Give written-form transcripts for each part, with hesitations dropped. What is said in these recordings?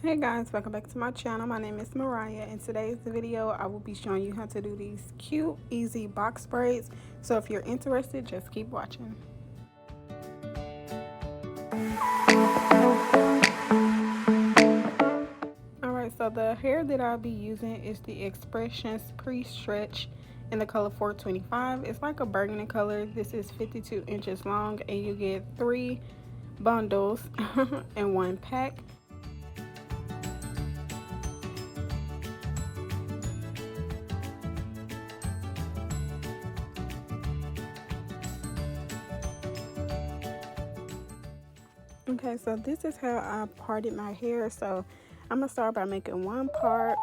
Hey guys, welcome back to my channel. My name is Mariah. In today's video I will be showing you how to do these cute easy box braids. So if you're interested, just keep watching. Alright, so the hair that I'll be using is the X-pression pre-stretch in the color 425. It's like a burgundy color. This is 52 inches long and you get 3 bundles in one pack. Okay, so this is how I parted my hair. So I'm gonna start by making one part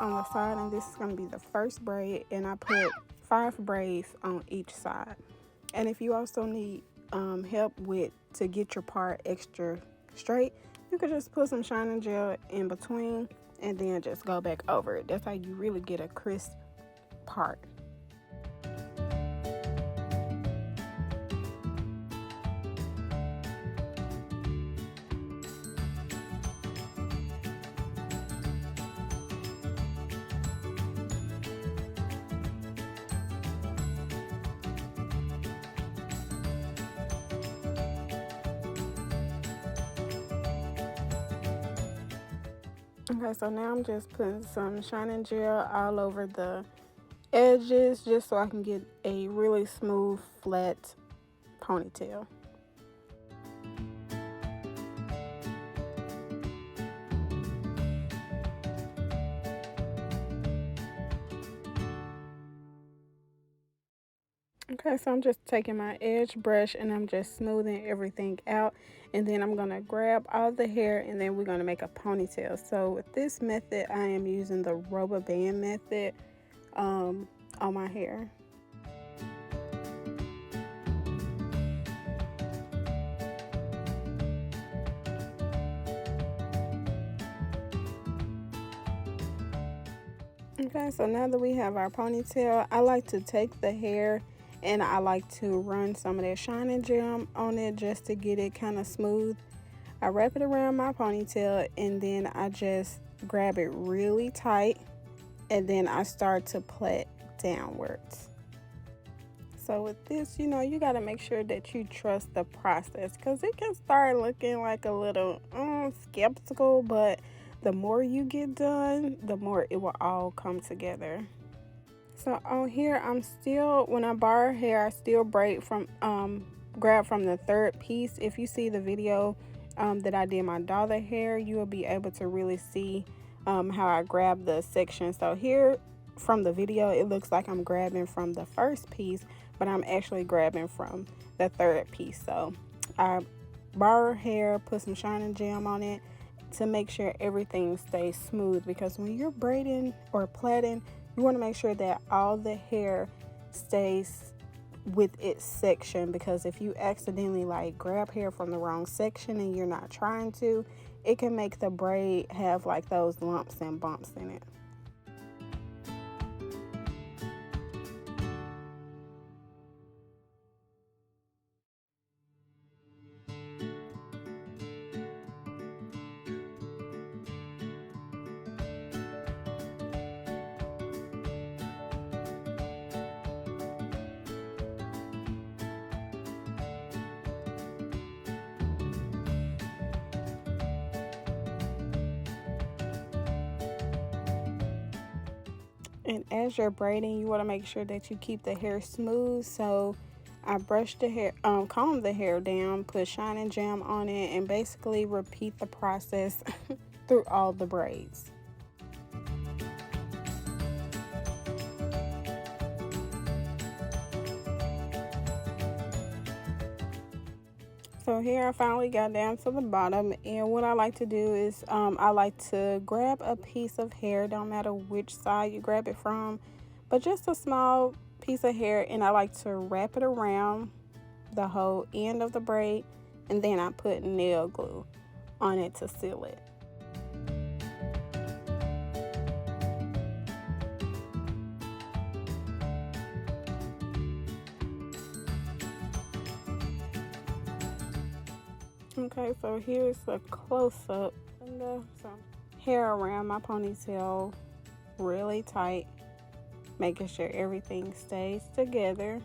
on the side, and this is gonna be the first braid, and I put 5 braids on each side. And if you also need help with to get your part extra straight, you could just put some shining gel in between and then just go back over it. That's how you really get a crisp part. Okay, so now I'm just putting some shining gel all over the edges just so I can get a really smooth, flat ponytail. Okay, so I'm just taking my edge brush and I'm just smoothing everything out, and then I'm gonna grab all the hair and then we're gonna make a ponytail. So with this method, I am using the Rubberband method on my hair. Okay, so now that we have our ponytail, I like to take the hair and I like to run some of that shining gel on it just to get it kind of smooth. I wrap it around my ponytail and then I just grab it really tight and then I start to plait downwards. So with this, you got to make sure that you trust the process, because it can start looking like a little skeptical, but the more you get done, the more it will all come together. So on here, when I borrow hair, I still braid from, grab from the third piece. If you see the video that I did my daughter hair, you will be able to really see how I grab the section. So here from the video, it looks like I'm grabbing from the first piece, but I'm actually grabbing from the third piece. So I borrow hair, put some shining gel on it to make sure everything stays smooth, because when you're braiding or plaiting, you want to make sure that all the hair stays with its section, because if you accidentally like grab hair from the wrong section and you're not trying to, it can make the braid have like those lumps and bumps in it. And as you're braiding, you want to make sure that you keep the hair smooth. So I brush the hair, comb the hair down, put shining gel on it, and basically repeat the process through all the braids. So here I finally got down to the bottom, and what I like to do is I like to grab a piece of hair, don't matter which side you grab it from, but just a small piece of hair, and I like to wrap it around the whole end of the braid, and then I put nail glue on it to seal it. Okay, so here's a close-up. So hair around my ponytail really tight, making sure everything stays together.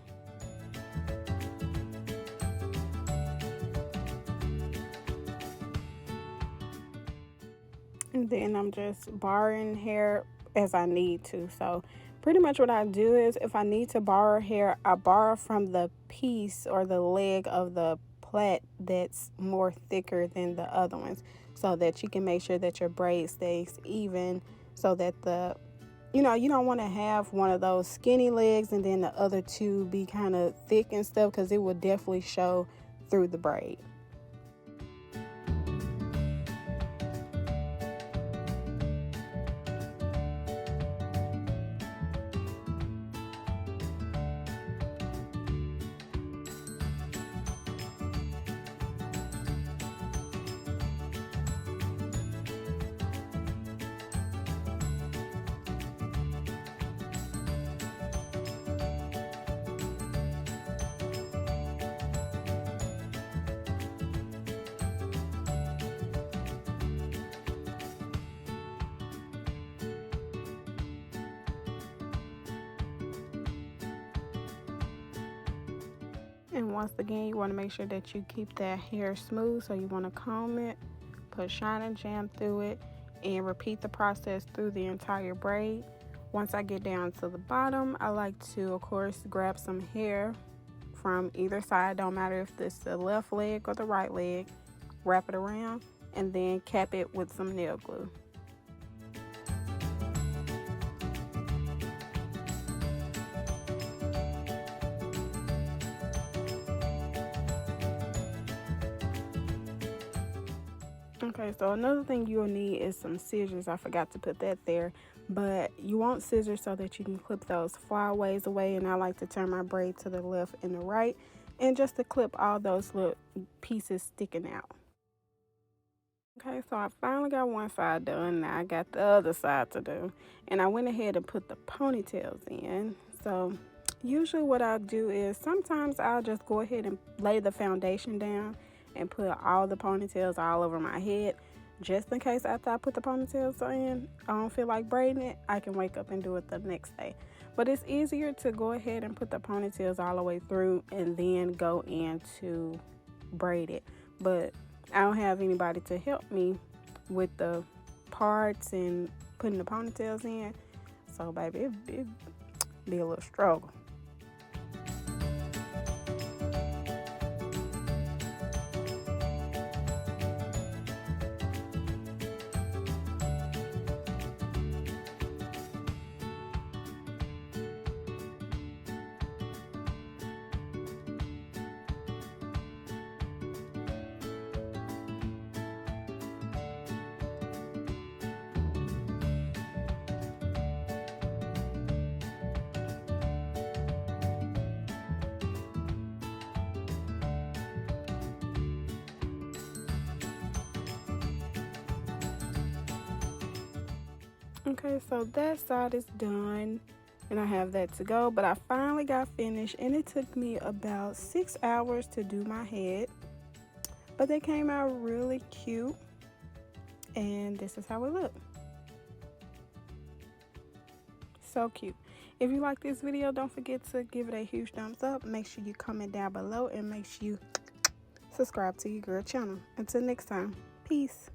And then I'm just borrowing hair as I need to. So pretty much what I do is if I need to borrow hair, I borrow from the piece or the leg of the plait that's more thicker than the other ones, so that you can make sure that your braid stays even, so that you don't want to have one of those skinny legs and then the other two be kind of thick and stuff, because it will definitely show through the braid. And once again, you want to make sure that you keep that hair smooth. So you want to comb it, put shine and jam through it, and repeat the process through the entire braid. Once I get down to the bottom, I like to, of course, grab some hair from either side. Don't matter if it's the left leg or the right leg. Wrap it around and then cap it with some nail glue. Okay, so another thing you'll need is some scissors. I forgot to put that there, but you want scissors so that you can clip those flyaways away. And I like to turn my braid to the left and the right, and just to clip all those little pieces sticking out. Okay, so I finally got one side done. Now I got the other side to do, and I went ahead and put the ponytails in. So usually what I'll do is sometimes I'll just go ahead and lay the foundation down and put all the ponytails all over my head, just in case after I put the ponytails in, I don't feel like braiding it, I can wake up and do it the next day. But it's easier to go ahead and put the ponytails all the way through and then go in to braid it. But I don't have anybody to help me with the parts and putting the ponytails in, so baby, it'd be a little struggle. Okay, so that side is done and I have that to go, but I finally got finished and it took me about 6 hours to do my head, but they came out really cute and this is how it looked. So cute. If you like this video, don't forget to give it a huge thumbs up. Make sure you comment down below and make sure you subscribe to your girl channel. Until next time, peace.